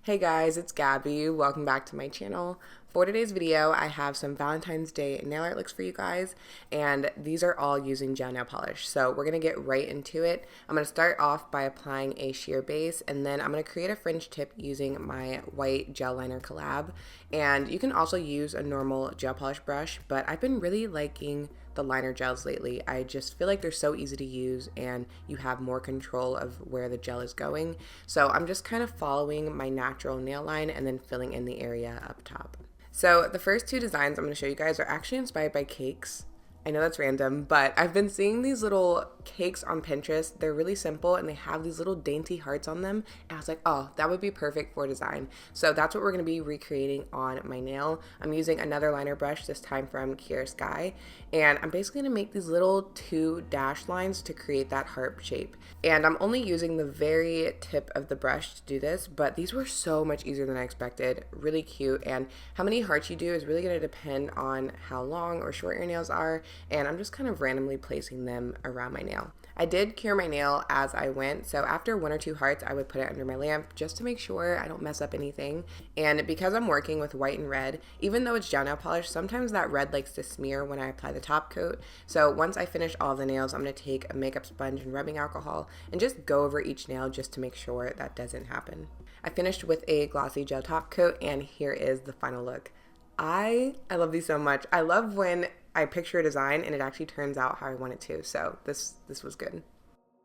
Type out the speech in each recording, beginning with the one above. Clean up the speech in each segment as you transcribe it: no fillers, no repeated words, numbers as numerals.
Hey guys, it's Gabby. Welcome back to my channel. For today's video, I have some Valentine's Day nail art looks for you guys, and these are all using gel nail polish. So we're going to get right into it. I'm going to start off by applying a sheer base, and then I'm going to create a fringe tip using my white gel liner collab. And you can also use a normal gel polish brush, but I've been really liking the liner gels lately. I just feel like they're so easy to use and you have more control of where the gel is going. So I'm just kind of following my natural nail line and then filling in the area up top. So the first two designs I'm going to show you guys are actually inspired by cakes. I know that's random, but I've been seeing these little cakes on Pinterest. They're really simple and they have these little dainty hearts on them. And I was like, oh, that would be perfect for design. So that's what we're going to be recreating on my nail. I'm using another liner brush, this time from Kier Sky. And I'm basically going to make these little two dash lines to create that heart shape. And I'm only using the very tip of the brush to do this, but these were so much easier than I expected. Really cute. And how many hearts you do is really going to depend on how long or short your nails are. And I'm just kind of randomly placing them around my nail. I did cure my nail as I went, so after one or two hearts, I would put it under my lamp just to make sure I don't mess up anything. And because I'm working with white and red, even though it's gel nail polish, sometimes that red likes to smear when I apply the top coat. So once I finish all the nails, I'm going to take a makeup sponge and rubbing alcohol and just go over each nail just to make sure that doesn't happen. I finished with a glossy gel top coat, and here is the final look. I love these so much. I love when I picture a design and it actually turns out how I want it to. So this was good.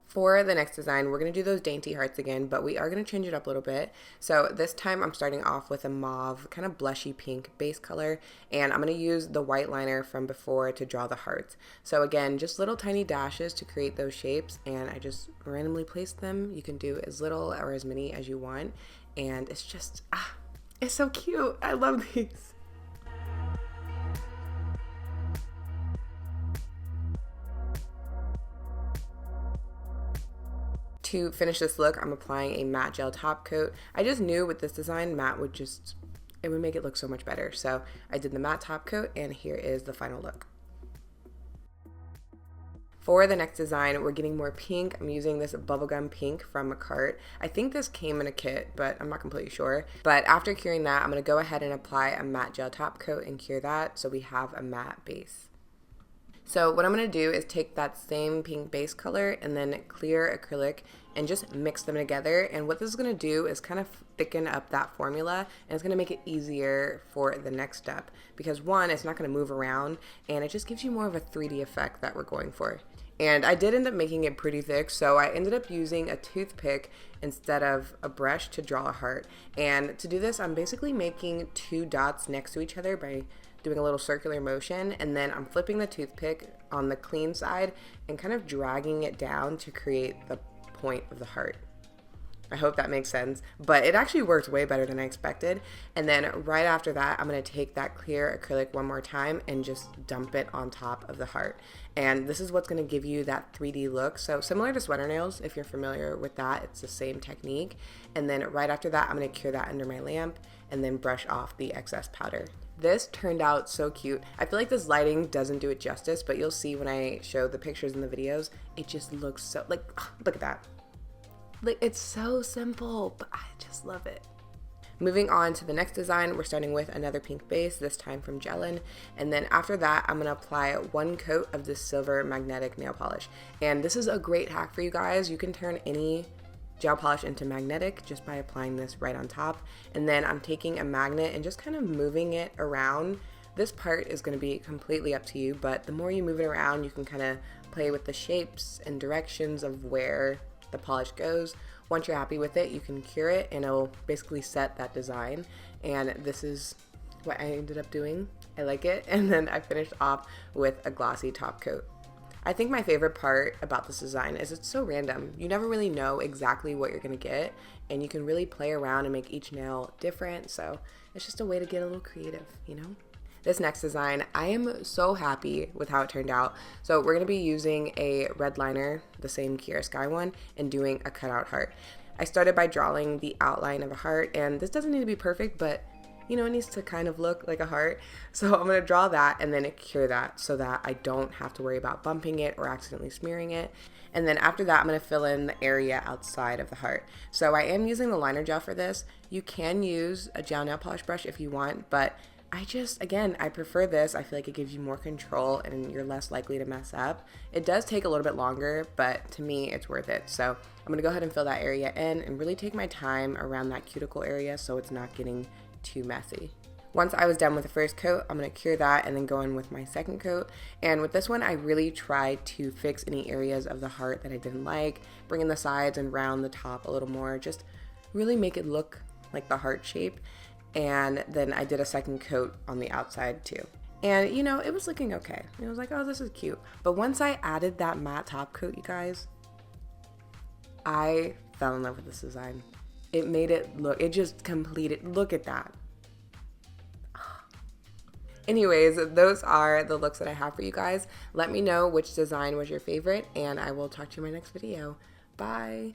For the next design, we're going to do those dainty hearts again, but we are going to change it up a little bit. So this time I'm starting off with a mauve, kind of blushy pink base color, and I'm going to use the white liner from before to draw the hearts. So again, just little tiny dashes to create those shapes, and I just randomly place them. You can do as little or as many as you want, and it's just, it's so cute. I love these. To finish this look, I'm applying a matte gel top coat. I just knew with this design, matte would it would make it look so much better. So I did the matte top coat, and here is the final look. For the next design, we're getting more pink. I'm using this bubblegum pink from a cart. I think this came in a kit, but I'm not completely sure. But after curing that, I'm gonna go ahead and apply a matte gel top coat and cure that so we have a matte base. So what I'm going to do is take that same pink base color and then clear acrylic and just mix them together. And what this is going to do is kind of thicken up that formula, and it's going to make it easier for the next step. Because one, it's not going to move around, and it just gives you more of a 3D effect that we're going for. And I did end up making it pretty thick, so I ended up using a toothpick instead of a brush to draw a heart. And to do this, I'm basically making two dots next to each other by doing a little circular motion, and then I'm flipping the toothpick on the clean side and kind of dragging it down to create the point of the heart. I hope that makes sense, but it actually worked way better than I expected. And then right after that, I'm going to take that clear acrylic one more time and just dump it on top of the heart. And this is what's going to give you that 3D look. So similar to sweater nails, if you're familiar with that, it's the same technique. And then right after that, I'm going to cure that under my lamp and then brush off the excess powder. This turned out so cute. I feel like this lighting doesn't do it justice, but you'll see when I show the pictures in the videos, it just looks so, like, look at that. Like, it's so simple, but I just love it. Moving on to the next design, we're starting with another pink base, this time from Gellin. And then after that, I'm going to apply one coat of this silver magnetic nail polish. And this is a great hack for you guys. You can turn any gel polish into magnetic just by applying this right on top. And then I'm taking a magnet and just kind of moving it around. This part is going to be completely up to you, but the more you move it around, you can kind of play with the shapes and directions of where the polish goes. Once you're happy with it, you can cure it and it'll basically set that design. And this is what I ended up doing. I like it. And then I finished off with a glossy top coat. I think my favorite part about this design is it's so random. You never really know exactly what you're gonna get, and you can really play around and make each nail different. So it's just a way to get a little creative, you know? This next design, I am so happy with how it turned out. So we're gonna be using a red liner, the same Kier Sky one, and doing a cutout heart. I started by drawing the outline of a heart, and this doesn't need to be perfect, but you know, it needs to kind of look like a heart. So I'm going to draw that and then cure that so that I don't have to worry about bumping it or accidentally smearing it. And then after that, I'm going to fill in the area outside of the heart. So I am using the liner gel for this. You can use a gel nail polish brush if you want, but again, I prefer this. I feel like it gives you more control and you're less likely to mess up. It does take a little bit longer, but to me, it's worth it. So I'm going to go ahead and fill that area in and really take my time around that cuticle area so it's not getting too messy. Once I was done with the first coat, I'm going to cure that and then go in with my second coat. And with this one, I really tried to fix any areas of the heart that I didn't like, bring in the sides and round the top a little more, just really make it look like the heart shape. And then I did a second coat on the outside too. And you know, it was looking okay. I was like, oh, this is cute. But once I added that matte top coat, you guys, I fell in love with this design. It made it look, it just completed, look at that. Anyways, those are the looks that I have for you guys. Let me know which design was your favorite, and I will talk to you in my next video. Bye.